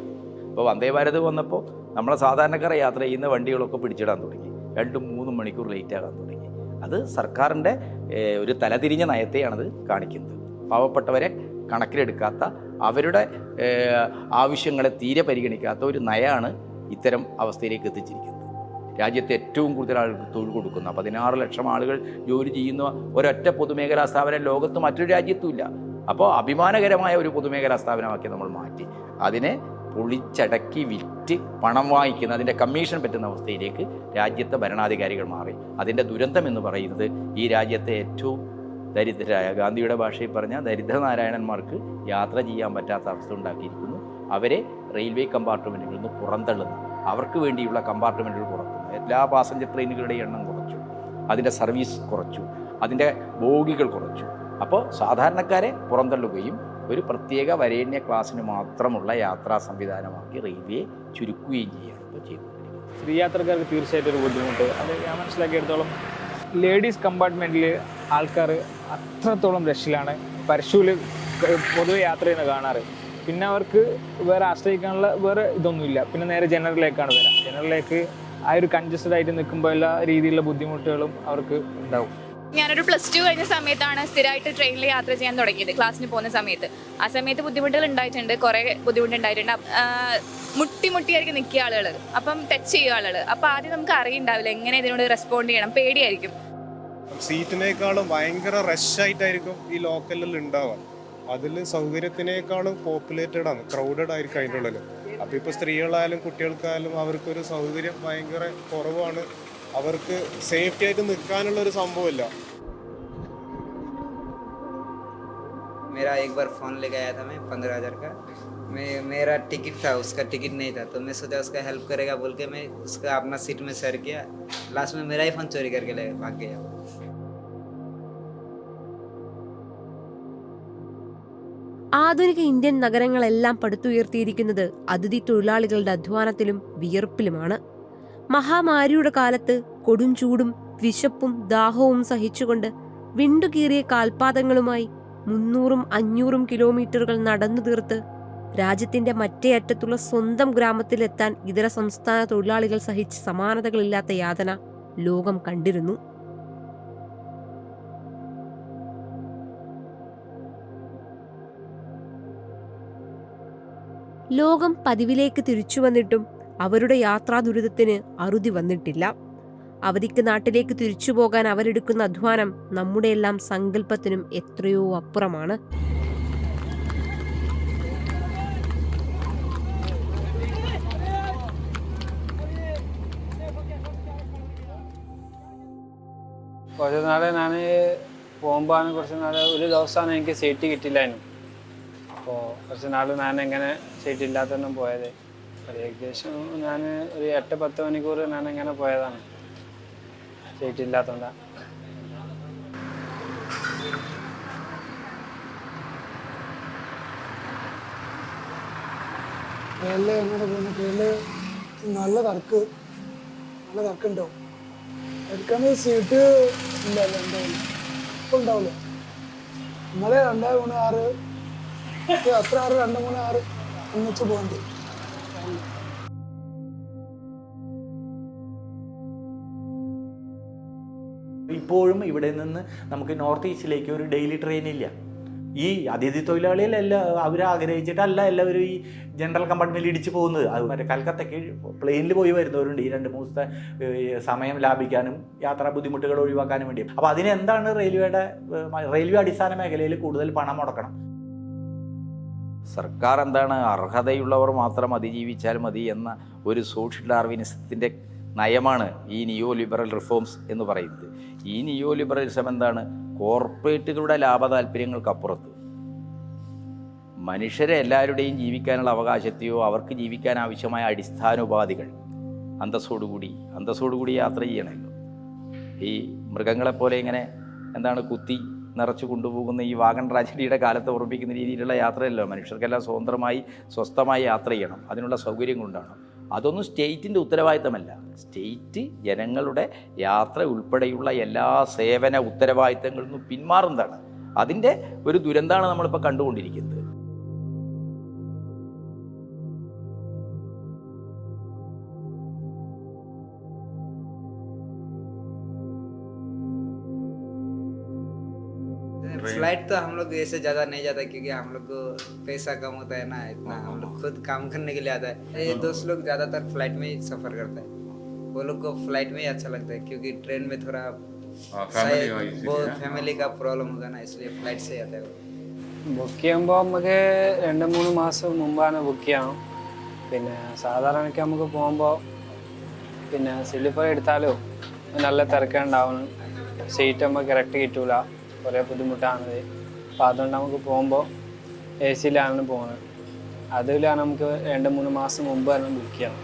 ഇപ്പോൾ വന്ദേ ഭാരത് വന്നപ്പോൾ നമ്മളെ സാധാരണക്കാരെ യാത്ര ചെയ്യുന്ന വണ്ടികളൊക്കെ പിടിച്ചിടാൻ തുടങ്ങി. 2-3 മണിക്കൂർ ലേറ്റ് ആകാൻ തുടങ്ങി. അത് സർക്കാരിൻ്റെ ഒരു തലതിരിഞ്ഞ നയത്തെയാണത് കാണിക്കുന്നത്. പാവപ്പെട്ടവരെ കണക്കിലെടുക്കാത്ത, അവരുടെ ആവശ്യങ്ങളെ തീരെ പരിഗണിക്കാത്ത ഒരു നയമാണ് ഇത്തരം അവസ്ഥയിലേക്ക് എത്തിച്ചിരിക്കുന്നത്. രാജ്യത്തെ ഏറ്റവും കൂടുതൽ ആളുകൾക്ക് തൊഴിൽ കൊടുക്കുന്ന 16 ലക്ഷം ആളുകൾ ജോലി ചെയ്യുന്ന ഒരൊറ്റ പൊതുമേഖലാ സ്ഥാപനം ലോകത്ത് മറ്റൊരു രാജ്യത്തുമില്ല. അപ്പോൾ അഭിമാനകരമായ ഒരു പൊതുമേഖലാ സ്ഥാപനമാക്കി നമ്മൾ മാറ്റി അതിനെ പൊളിച്ചടക്കി വിറ്റ് പണം വാങ്ങിക്കുന്ന, അതിൻ്റെ കമ്മീഷൻ പറ്റുന്ന അവസ്ഥയിലേക്ക് രാജ്യത്തെ ഭരണാധികാരികൾ മാറി. അതിൻ്റെ ദുരന്തം എന്ന് പറയുന്നത് ഈ രാജ്യത്തെ ഏറ്റവും ദരിദ്രരായ, ഗാന്ധിയുടെ ഭാഷയിൽ പറഞ്ഞാൽ ദരിദ്രനാരായണന്മാർക്ക് യാത്ര ചെയ്യാൻ പറ്റാത്ത അവസ്ഥ ഉണ്ടാക്കിയിരിക്കുന്നു. അവരെ റെയിൽവേ കമ്പാർട്ട്മെൻറ്റുകളിൽ നിന്ന് പുറന്തള്ളുന്നു. അവർക്ക് വേണ്ടിയുള്ള കമ്പാർട്ട്മെൻറ്റുകൾ കുറക്കുന്നു. എല്ലാ പാസഞ്ചർ ട്രെയിനുകളുടെയും എണ്ണം കുറച്ചു, അതിൻ്റെ സർവീസ് കുറച്ചു, അതിൻ്റെ ബോഗികൾ കുറച്ചു. അപ്പോൾ സാധാരണക്കാരെ പുറന്തള്ളുകയും ഒരു പ്രത്യേക വരേണ്യ ക്ലാസ്സിന് മാത്രമുള്ള യാത്രാ സംവിധാനമാക്കി റെയിൽവേ ചുരുക്കുകയും ചെയ്യുകയാണ് ഇപ്പോൾ ചെയ്തുകൊണ്ടിരിക്കുന്നത്. സ്ത്രീ യാത്രക്കാർക്ക് തീർച്ചയായിട്ടും ഒരു ബുദ്ധിമുട്ട്. അത് ഞാൻ മനസ്സിലാക്കിയെടുത്തോളം ലേഡീസ് കമ്പാർട്ട്മെൻറ്റിൽ ആൾക്കാർ അത്രത്തോളം രഷിലാണ് പരശുവിൽ പൊതുവെ യാത്ര ചെയ്യുന്ന കാണാറ്. പിന്നെ അവർക്ക് വേറെ ആശ്രയിക്കാനുള്ള വേറെ ഇതൊന്നുമില്ല. പിന്നെ നേരെ ജനറലിലേക്കാണ് വരാം. ജനറലിലേക്ക് ആ ഒരു കൺജസ്റ്റഡ് ആയിട്ട് നിൽക്കുമ്പോൾ എല്ലാ രീതിയിലുള്ള ബുദ്ധിമുട്ടുകളും അവർക്ക് ഉണ്ടാവും. ഞാനൊരു +2 കഴിഞ്ഞ സമയത്താണ് സ്ഥിരമായിട്ട് ട്രെയിനിൽ യാത്ര ചെയ്യാൻ തുടങ്ങിയത്, ക്ലാസ്സിന് പോകുന്ന സമയത്ത്. ആ സമയത്ത് ബുദ്ധിമുട്ടുകൾ ഉണ്ടായിട്ടുണ്ട്, കുറേ ബുദ്ധിമുട്ടുണ്ടായിട്ടുണ്ട്. മുട്ടിയായിരിക്കും നിൽക്കിയ ആളുകൾ, അപ്പം ടച്ച് ചെയ്യുക ആളുകൾ. അപ്പം ആദ്യം നമുക്ക് അറിയുണ്ടാവില്ല എങ്ങനെ ഇതിനോട് റെസ്പോണ്ട് ചെയ്യണം, പേടിയായിരിക്കും. സീറ്റിനേക്കാളും ഭയങ്കര റഷായിട്ടായിരിക്കും ഈ ലോക്കലിൽ ഉണ്ടാവുക. അതിൽ സൗകര്യത്തിനേക്കാളും പോപ്പുലേറ്റഡ് ആണ്, ക്രൗഡഡ് ആയിരിക്കും അതിൻ്റെ ഉള്ളിൽ. അപ്പോൾ ഇപ്പോൾ സ്ത്രീകളായാലും കുട്ടികൾക്കായാലും അവർക്കൊരു സൗകര്യം ഭയങ്കര കുറവാണ്. അവർക്ക് സേഫ്റ്റി ആയിട്ട് നിൽക്കാനുള്ളൊരു സംഭവമില്ല. मेरा एक बार फ़ोन लेके आया था मैं 15,000 का, मेरा टिकट था, उसका टिकट नहीं था, तो मैं सोचा उसका हेल्प करेगा बोल के मैं उसका अपना सीट में शेयर किया, लास्ट में मेरा ही फ़ोन चोरी करके ले भाग गया। ആധുനിക ഇന്ത്യൻ നഗരങ്ങളെല്ലാം പടുത്തുയർത്തിയിരിക്കുന്നത് അതിഥി തൊഴിലാളികളുടെ അധ്വാനത്തിലും വിയർപ്പിലുമാണ്. മഹാമാരിയുടെ കാലത്ത് കൊടും ചൂടും വിശപ്പും ദാഹവും സഹിച്ചുകൊണ്ട് വിണ്ടുകീറിയ കാൽപാദങ്ങളുമായി 300-500 കിലോമീറ്ററുകൾ നടന്നു തീർത്ത് രാജ്യത്തിന്റെ മറ്റേ അറ്റത്തുള്ള സ്വന്തം ഗ്രാമത്തിലെത്താൻ ഇതര സംസ്ഥാന തൊഴിലാളികൾ സഹിച്ച സമാനതകളില്ലാത്ത യാതന ലോകം കണ്ടിരുന്നു. ലോകം പതിവിലേക്ക് തിരിച്ചു വന്നിട്ടും അവരുടെ യാത്രാ ദുരിതത്തിന് അറുതി വന്നിട്ടില്ല. അവധിക്ക് നാട്ടിലേക്ക് തിരിച്ചു പോകാൻ അവരെടുക്കുന്ന അധ്വാനം നമ്മുടെയെല്ലാം സങ്കല്പത്തിനും എത്രയോ അപ്പുറമാണ്. കുറച്ച് നാളെ ഞാൻ പോകുമ്പോൾ കുറച്ച് നാളെ ഒരു ദിവസമാണ് എനിക്ക് സീറ്റ് കിട്ടില്ലായിരുന്നു. അപ്പോൾ കുറച്ച് നാൾ ഞാൻ എങ്ങനെ സീറ്റ് ഇല്ലാത്തതൊന്നും പോയത്. ഏകദേശം ഞാൻ ഒരു 8-10 മണിക്കൂർ ഞാൻ എങ്ങനെ പോയതാണ് സീറ്റ് ഇല്ലാത്തതുകൊണ്ടാണ്. ട്രെയിനിൽ എങ്ങനെ പോകുന്നു? ട്രെയിനിൽ നല്ല തിരക്കുണ്ടാവും. എടുക്കാൻ സീറ്റ് ഇല്ലല്ലോ, ഉണ്ടാവില്ല, ഇപ്പം ഉണ്ടാവില്ല. ഇന്നലെ 2-3-6 അത്ര 2-3-6 ഒന്നിച്ച് പോകേണ്ടി. ഇപ്പോഴും ഇവിടെ നിന്ന് നമുക്ക് നോർത്ത് ഈസ്റ്റിലേക്ക് ഒരു ഡെയിലി ട്രെയിൻ ഇല്ല. ഈ അതിഥി തൊഴിലാളികളെല്ലാം അവർ ആഗ്രഹിച്ചിട്ടല്ല എല്ലാവരും ഈ ജനറൽ കമ്പാർട്ട്മെൻറ്റിൽ ഇടിച്ച് പോകുന്നത്. അത് മറ്റേ കൽക്കത്തയ്ക്ക് പ്ലെയിനിൽ പോയി വരുന്നവരുണ്ട് ഈ 2 ദിവസത്തെ സമയം ലാഭിക്കാനും യാത്രാ ബുദ്ധിമുട്ടുകൾ ഒഴിവാക്കാനും വേണ്ടി. അപ്പോൾ അതിനെന്താണ് റെയിൽവേ അടിസ്ഥാന മേഖലയിൽ കൂടുതൽ പണം മുടക്കണം. സർക്കാർ എന്താണ്, അർഹതയുള്ളവർ മാത്രം അതിജീവിച്ചാൽ മതി എന്ന ഒരു സോഷ്യൽ ഡാർവിനിസത്തിൻ്റെ നയമാണ് ഈ നിയോ ലിബറൽ റിഫോംസ് എന്ന് പറയുന്നത്. ഈ നിയോ ലിബറലിസം എന്താണ്? കോർപ്പറേറ്റുകളുടെ ലാഭ താല്പര്യങ്ങൾക്കപ്പുറത്ത് മനുഷ്യരെ എല്ലാവരുടെയും ജീവിക്കാനുള്ള അവകാശത്തെയോ അവർക്ക് ജീവിക്കാൻ ആവശ്യമായ അടിസ്ഥാനോപാധികൾ അന്തസ്സോടുകൂടി യാത്ര ചെയ്യണമല്ലോ. ഈ മൃഗങ്ങളെപ്പോലെ ഇങ്ങനെ എന്താണ് കുത്തി നിറച്ചു കൊണ്ടുപോകുന്ന ഈ വാഗൺ ട്രാജഡിയുടെ കാലത്ത് ഓർമ്മിക്കുന്ന രീതിയിലുള്ള യാത്രയല്ലോ. മനുഷ്യർക്കെല്ലാം സ്വസ്ഥമായി യാത്ര ചെയ്യണം, അതിനുള്ള സൗകര്യങ്ങളുണ്ടാകണം. അതൊന്നും സ്റ്റേറ്റിൻ്റെ ഉത്തരവാദിത്തമല്ല. സ്റ്റേറ്റ് ജനങ്ങളുടെ യാത്ര ഉൾപ്പെടെയുള്ള എല്ലാ സേവന ഉത്തരവാദിത്തങ്ങളിൽ നിന്നും പിന്മാറുന്നതാണ്. അതിൻ്റെ ഒരു ദുരന്തമാണ് നമ്മളിപ്പോൾ കണ്ടുകൊണ്ടിരിക്കുന്നത്. फ्लाइट तो हम लोग ऐसे ज़्यादा नहीं जाता क्योंकि हम लोग को पैसा कम होता है ना, इतना हम लोग खुद काम करने के लिए आता है। ये दोस्त लोग ज़्यादातर फ्लाइट में ही सफ़र करता है, वो लोग को फ्लाइट में ही अच्छा लगता है क्योंकि ट्रेन में थोड़ा फैमिली का प्रॉब्लम होगा ना, इसलिए फ्लाइट से आता है। ബുക്ക് ചെയ്യുമ്പോൾ നമുക്ക് 2-3 മാസം മുമ്പാണ് ബുക്ക് ചെയ്യണം. പിന്നെ സാധാരണയ്ക്ക് നമുക്ക് പോകുമ്പോൾ പിന്നെ സ്ലീപ്പർ എടുത്താലോ നല്ല തിരക്കുണ്ടാവണം, സീറ്റ് നമുക്ക് കറക്റ്റ് കിട്ടൂല, കുറേ ബുദ്ധിമുട്ടാണത്. അപ്പോൾ അതുകൊണ്ട് നമുക്ക് പോകുമ്പോൾ AC-ലാണ് പോകുന്നത്. അതിലാണ് നമുക്ക് 2-3 മാസം മുമ്പ് തന്നെ ബുക്ക് ചെയ്യണം.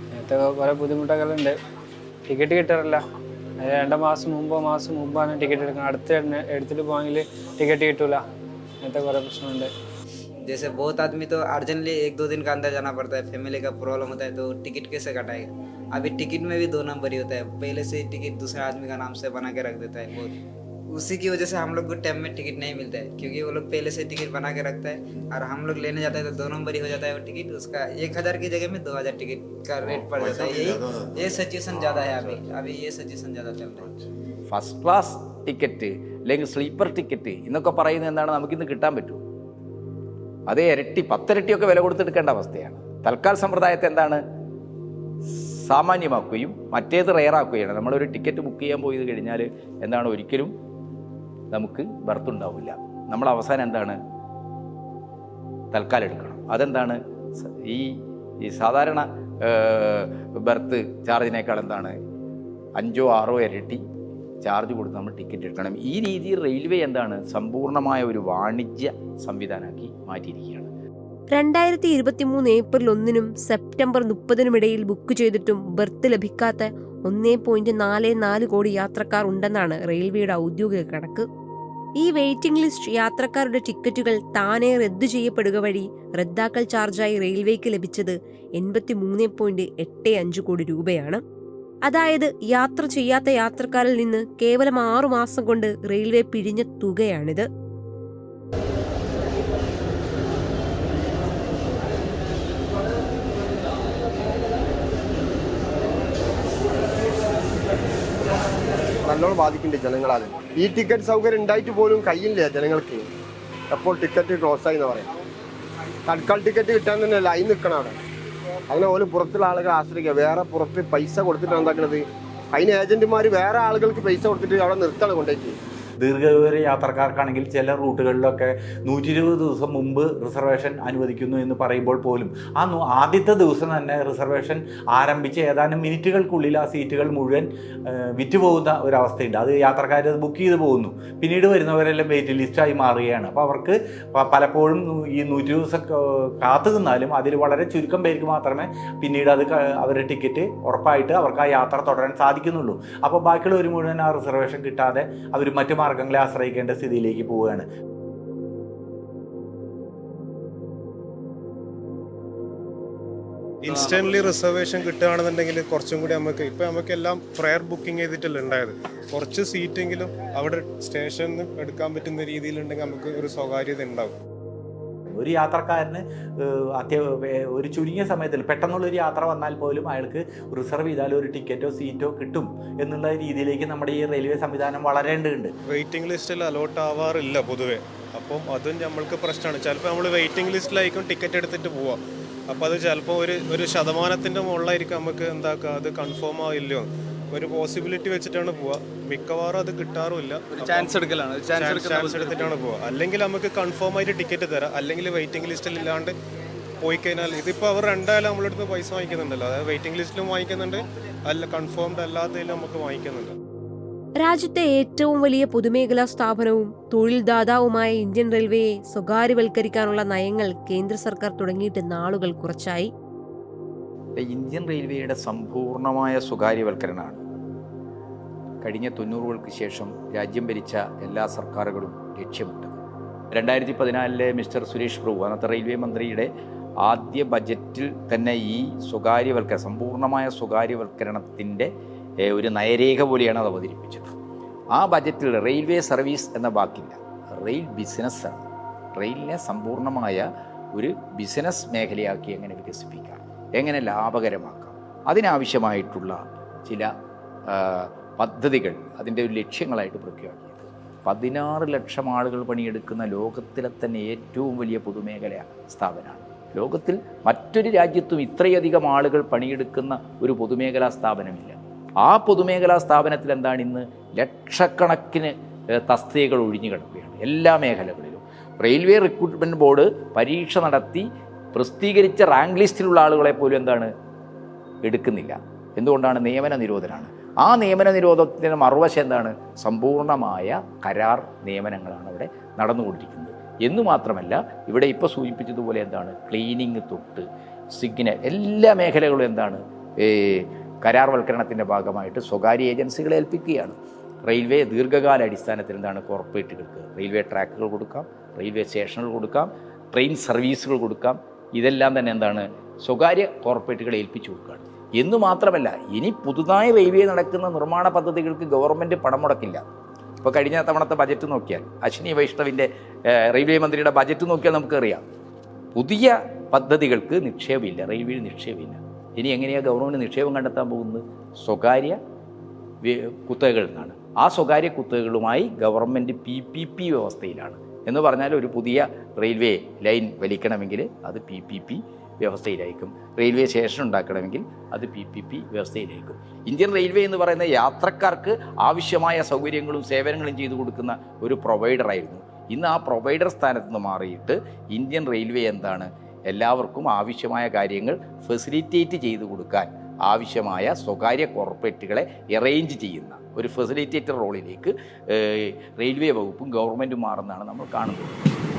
അങ്ങനത്തെ കുറേ ബുദ്ധിമുട്ടുകളുണ്ട്. ടിക്കറ്റ് കിട്ടാറില്ല. 2 മാസം മുമ്പാണ് ടിക്കറ്റ് എടുക്കുന്നത്. എടുത്തിട്ട് പോകണമെങ്കിൽ ടിക്കറ്റ് കിട്ടൂല. അങ്ങനത്തെ കുറേ പ്രശ്നമുണ്ട്. जैसे बहुत आदमी तो अर्जेंटली 1-2 दिन का अंदर जाना पड़ता है, फैमिली का प्रॉब्लम होता है, तो टिकट कैसे कटाएगा? अभी टिकट में भी 2 नंबर ही होता है, पहले से ही टिकट दूसरे आदमी का नाम से बना के रख देता है बहुत। उसी की वजह से हम लोग को टाइम में टिकट नहीं मिलता है क्योंकि वो लोग पहले से टिकट बना के रखता है और हम लोग लेने जाते हैं तो 2 नंबर ही हो जाता है वो टिकट। उसका 1000 की जगह में 2000 टिकट का रेट पड़ जाता है। ये सिचुएशन ज़्यादा है अभी ये सिचुएशन ज़्यादा चल रहा है। ഫസ്റ്റ് ക്ലാസ് ടിക്കറ്റ് അല്ലെങ്കിൽ സ്ലീപ്പർ ടിക്കറ്റ് എന്നൊക്കെ പറയുന്നത് എന്താണ്? നമുക്കിന്ന് കിട്ടാൻ പറ്റുമോ? അതേ 10 ഇരട്ടിയൊക്കെ വില കൊടുത്തെടുക്കേണ്ട അവസ്ഥയാണ്. തൽക്കാൽ സമ്പ്രദായത്തെ എന്താണ് സാമാന്യമാക്കുകയും മറ്റേത് റെയറാക്കുകയാണ്. നമ്മളൊരു ടിക്കറ്റ് ബുക്ക് ചെയ്യാൻ പോയി കഴിഞ്ഞാൽ എന്താണ് ഒരിക്കലും നമുക്ക് ബർത്ത് ഉണ്ടാവില്ല. നമ്മൾ അവസാനം എന്താണ് തൽക്കാലം എടുക്കണം. അതെന്താണ് ഈ സാധാരണ ബർത്ത് ചാർജിനേക്കാൾ എന്താണ് 5-6 ഇരട്ടി ചാർജ് കൊടുത്ത് നമ്മൾ ടിക്കറ്റ് എടുക്കണം. ഈ രീതിയിൽ റെയിൽവേ എന്താണ് സമ്പൂർണ്ണമായ ഒരു വാണിജ്യ സംവിധാനമാക്കി മാറ്റിയിരിക്കുകയാണ്. 2023 ഏപ്രിൽ 1 സെപ്റ്റംബർ 30 ഇടയിൽ ബുക്ക് ചെയ്തിട്ടും ബർത്ത് ലഭിക്കാത്ത 1.44 കോടി യാത്രക്കാർ ഉണ്ടെന്നാണ് റെയിൽവേയുടെ ഔദ്യോഗിക കണക്ക്. ഈ വെയിറ്റിംഗ് ലിസ്റ്റ് യാത്രക്കാരുടെ ടിക്കറ്റുകൾ താനെ റദ്ദു ചെയ്യപ്പെടുക വഴി റദ്ദാക്കൽ ചാർജായി റെയിൽവേക്ക് ലഭിച്ചത് 83.85 കോടി രൂപയാണ്. അതായത് യാത്ര ചെയ്യാത്ത യാത്രക്കാരിൽ നിന്ന് കേവലം 6 മാസം കൊണ്ട് റെയിൽവേ പിഴിഞ്ഞ തുകയാണിത്. നല്ലോണം ബാധിക്കുന്നുണ്ട് ജനങ്ങളാണ്. ഈ ടിക്കറ്റ് സൗകര്യം ഉണ്ടായിട്ട് പോലും കഴിയില്ല ജനങ്ങൾക്ക്. എപ്പോൾ ടിക്കറ്റ് ക്ലോസ് ആയി എന്ന് പറയാം. തൽക്കാൽ ടിക്കറ്റ് കിട്ടാൻ തന്നെ ലൈൻ നിൽക്കണം അവിടെ. അങ്ങനെ പോലും പുറത്തുള്ള ആളുകൾ ആശ്രയിക്കുക. വേറെ പുറത്ത് പൈസ കൊടുത്തിട്ടാണ് എന്താക്കുന്നത്. അതിന് ഏജന്റുമാർ വേറെ ആളുകൾക്ക് പൈസ കൊടുത്തിട്ട് അവിടെ നിർത്തണം കൊണ്ടേക്ക്. ദീർഘദൂര യാത്രക്കാർക്കാണെങ്കിൽ ചില റൂട്ടുകളിലൊക്കെ 120 ദിവസം മുമ്പ് റിസർവേഷൻ അനുവദിക്കുന്നു എന്ന് പറയുമ്പോൾ പോലും ആദ്യത്തെ ദിവസം തന്നെ റിസർവേഷൻ ആരംഭിച്ച് ഏതാനും മിനിറ്റുകൾക്കുള്ളിൽ ആ സീറ്റുകൾ മുഴുവൻ വിറ്റുപോകുന്ന ഒരവസ്ഥയുണ്ട്. അത് യാത്രക്കാർ ബുക്ക് ചെയ്ത് പോകുന്നു. പിന്നീട് വരുന്നവരെല്ലാം വെയിറ്റ് ലിസ്റ്റായി മാറുകയാണ്. അപ്പോൾ അവർക്ക് പലപ്പോഴും ഈ 120 ദിവസം കാത്തു നിന്നാലും അതിൽ വളരെ ചുരുക്കം പേർക്ക് മാത്രമേ പിന്നീട് അവരുടെ ടിക്കറ്റ് ഉറപ്പായിട്ട് അവർക്ക് ആ യാത്ര തുടരാൻ സാധിക്കുന്നുള്ളൂ. അപ്പോൾ ബാക്കിയുള്ളവർ മുഴുവൻ ആ റിസർവേഷൻ കിട്ടാതെ അവർ മറ്റു മാർഗങ്ങളെ ആശ്രയിക്കേണ്ട സ്ഥിതിയിലേക്ക് പോവുകയാണ്. ഇൻസ്റ്റന്റ്ലി റിസർവേഷൻ കിട്ടുകയാണെന്നുണ്ടെങ്കിൽ കുറച്ചും കൂടി നമുക്ക് എല്ലാം പ്രയർ ബുക്കിംഗ് ചെയ്തിട്ടല്ല ഉണ്ടായത്. കുറച്ച് സീറ്റെങ്കിലും അവിടെ സ്റ്റേഷനിൽ നിന്ന് എടുക്കാൻ പറ്റുന്ന രീതിയിലുണ്ടെങ്കിൽ നമുക്ക് ഒരു സ്വകാര്യത ഉണ്ടാവും. ഒരു യാത്രക്കാരന് ഒരു ചുരുങ്ങിയ സമയത്തിൽ പെട്ടെന്നുള്ളൊരു യാത്ര വന്നാൽ പോലും അയാൾക്ക് റിസർവ് ചെയ്താൽ ഒരു ടിക്കറ്റോ സീറ്റോ കിട്ടും എന്നുള്ള രീതിയിലേക്ക് നമ്മുടെ ഈ റെയിൽവേ സംവിധാനം വളരേണ്ടതുണ്ട്. വെയിറ്റിംഗ് ലിസ്റ്റിൽ അലോട്ട് ആവാറില്ല പൊതുവെ. അപ്പം അതും നമ്മൾക്ക് പ്രശ്നമാണ്. ചിലപ്പോൾ നമ്മൾ വെയിറ്റിംഗ് ലിസ്റ്റിലായിരിക്കും ടിക്കറ്റ് എടുത്തിട്ട് പോവാം. അപ്പോൾ അത് ചിലപ്പോൾ ഒരു ശതമാനത്തിൻ്റെ മുകളിലായിരിക്കും നമുക്ക് അത് കൺഫേം ആവില്ലോ. ഒരു പോസിബിലിറ്റി വെച്ചിട്ടാണ് പോവുക. മിക്കവാറും അത് കിട്ടാറുമില്ല. ചാൻസ് എടുത്തിട്ടാണ് പോവുക. അല്ലെങ്കിൽ നമുക്ക് കൺഫേം ആയിട്ട് ടിക്കറ്റ് തരാം, അല്ലെങ്കിൽ വെയിറ്റിംഗ് ലിസ്റ്റിൽ ഇല്ലാണ്ട് പോയി കഴിഞ്ഞാൽ ഇതിപ്പോൾ അവർ രണ്ടായാലും നമ്മളടുത്ത് പൈസ വാങ്ങിക്കുന്നുണ്ടല്ലോ. അതായത് വെയിറ്റിംഗ് ലിസ്റ്റിലും വാങ്ങിക്കുന്നുണ്ട്, അല്ല കൺഫേംഡ് അല്ലാത്തതിലും നമുക്ക് വാങ്ങിക്കുന്നുണ്ട്. രാജ്യത്തെ ഏറ്റവും വലിയ പൊതുമേഖലാ സ്ഥാപനവും തൊഴിൽദാതാവുമായ ഇന്ത്യൻ റെയിൽവേയെ സ്വകാര്യവൽക്കരിക്കാനുള്ള നയങ്ങൾ കേന്ദ്ര സർക്കാർ തുടങ്ങിയിട്ട് നാളുകൾ കുറച്ചായി. ഇന്ത്യൻ റെയിൽവേയുടെ സമ്പൂർണമായ സ്വകാര്യവൽക്കരണമാണ് കഴിഞ്ഞ 90-കൾക്ക് ശേഷം രാജ്യം ഭരിച്ച എല്ലാ സർക്കാരുകളും ലക്ഷ്യമിട്ടത്. 2014 മിസ്റ്റർ സുരേഷ് പ്രഭു അന്നത്തെ റെയിൽവേ മന്ത്രിയുടെ ആദ്യ ബജറ്റിൽ തന്നെ ഈ സമ്പൂർണമായ സ്വകാര്യവൽക്കരണത്തിൻ്റെ ഒരു നയരേഖ പോലെയാണ് അത് അവതരിപ്പിച്ചത്. ആ ബജറ്റിൽ റെയിൽവേ സർവീസ് എന്ന വാക്കില്ല, റെയിൽ ബിസിനസ്സാണ്. റെയിലിനെ സമ്പൂർണമായ ഒരു ബിസിനസ് മേഖലയാക്കി എങ്ങനെ വികസിപ്പിക്കാം, എങ്ങനെ ലാഭകരമാക്കാം, അതിനാവശ്യമായിട്ടുള്ള ചില പദ്ധതികൾ അതിൻ്റെ ഒരു ലക്ഷ്യങ്ങളായിട്ട് പ്രഖ്യാപിച്ചത്. 16 ലക്ഷം ആളുകൾ പണിയെടുക്കുന്ന ലോകത്തിലെ തന്നെ ഏറ്റവും വലിയ പൊതുമേഖല സ്ഥാപനമാണ്. ലോകത്തിൽ മറ്റൊരു രാജ്യത്തും ഇത്രയധികം ആളുകൾ പണിയെടുക്കുന്ന ഒരു പൊതുമേഖലാ സ്ഥാപനമില്ല. ആ പൊതുമേഖലാ സ്ഥാപനത്തിൽ എന്താണ് ഇന്ന് ലക്ഷക്കണക്കിന് തസ്തികകൾ ഒഴിഞ്ഞു കിടക്കുകയാണ് എല്ലാ മേഖലകളിലും. റെയിൽവേ റിക്രൂട്ട്മെൻറ്റ് ബോർഡ് പരീക്ഷ നടത്തി പ്രസിദ്ധീകരിച്ച റാങ്ക് ലിസ്റ്റിലുള്ള ആളുകളെ പോലും എന്താണ് എടുക്കുന്നില്ല. എന്തുകൊണ്ടാണ്? നിയമന നിരോധനമാണ്. ആ നിയമന നിരോധനത്തിൻ്റെ മറുവശം എന്താണ്? സമ്പൂർണ്ണമായ കരാർ നിയമനങ്ങളാണ് അവിടെ നടന്നുകൊണ്ടിരിക്കുന്നത്. എന്നു മാത്രമല്ല ഇവിടെ ഇപ്പോൾ സൂചിപ്പിച്ചതുപോലെ എന്താണ് ക്ലീനിങ് തൊട്ട് സിഗ്നൽ എല്ലാ മേഖലകളും എന്താണ് കരാർവൽക്കരണത്തിൻ്റെ ഭാഗമായിട്ട് സ്വകാര്യ ഏജൻസികളെ ഏൽപ്പിക്കുകയാണ്. റെയിൽവേ ദീർഘകാല അടിസ്ഥാനത്തിൽ എന്താണ് കോർപ്പറേറ്റുകൾക്ക് റെയിൽവേ ട്രാക്കുകൾ കൊടുക്കാം, റെയിൽവേ സ്റ്റേഷനുകൾ കൊടുക്കാം, ട്രെയിൻ സർവീസുകൾ കൊടുക്കാം. ഇതെല്ലാം തന്നെ എന്താണ് സ്വകാര്യ കോർപ്പറേറ്റുകളെ ഏൽപ്പിച്ചു കൊടുക്കുകയാണ്. എന്നു മാത്രമല്ല ഇനി പുതുതായി റെയിൽവേ നടക്കുന്ന നിർമ്മാണ പദ്ധതികൾക്ക് ഗവൺമെൻറ് പണം മുടക്കില്ല. ഇപ്പോൾ കഴിഞ്ഞ തവണത്തെ ബജറ്റ് നോക്കിയാൽ അശ്വിനി വൈഷ്ണവിൻ്റെ റെയിൽവേ മന്ത്രിയുടെ ബജറ്റ് നോക്കിയാൽ നമുക്കറിയാം പുതിയ പദ്ധതികൾക്ക് നിക്ഷേപമില്ല, റെയിൽവേയിൽ നിക്ഷേപമില്ല. ഇനി എങ്ങനെയാണ് ഗവൺമെൻറ് നിക്ഷേപം കണ്ടെത്താൻ പോകുന്നത്? സ്വകാര്യ കുത്തകകളിൽ നിന്നാണ്. ആ സ്വകാര്യ കുത്തകകളുമായി ഗവൺമെൻറ് PPP വ്യവസ്ഥയിലാണ്. എന്ന് പറഞ്ഞാൽ ഒരു പുതിയ റെയിൽവേ ലൈൻ വലിക്കണമെങ്കിൽ അത് PPP വ്യവസ്ഥയിലായിരിക്കും. റെയിൽവേ സ്റ്റേഷൻ ഉണ്ടാക്കണമെങ്കിൽ അത് PPP വ്യവസ്ഥയിലായിരിക്കും. ഇന്ത്യൻ റെയിൽവേ എന്ന് പറയുന്ന യാത്രക്കാർക്ക് ആവശ്യമായ സൗകര്യങ്ങളും സേവനങ്ങളും ചെയ്തു കൊടുക്കുന്ന ഒരു പ്രൊവൈഡറായിരുന്നു. ഇന്ന് ആ പ്രൊവൈഡർ സ്ഥാനത്ത് നിന്ന് മാറിയിട്ട് ഇന്ത്യൻ റെയിൽവേ എന്താണ് എല്ലാവർക്കും ആവശ്യമായ കാര്യങ്ങൾ ഫെസിലിറ്റേറ്റ് ചെയ്തു കൊടുക്കാൻ ആവശ്യമായ സ്വകാര്യ കോർപ്പറേറ്റുകളെ അറേഞ്ച് ചെയ്യുന്ന ഒരു ഫെസിലിറ്റേറ്റർ റോളിലേക്ക് റെയിൽവേ വകുപ്പും ഗവൺമെൻറ്റും മാറുന്നതാണ് നമ്മൾ കാണുന്നത്.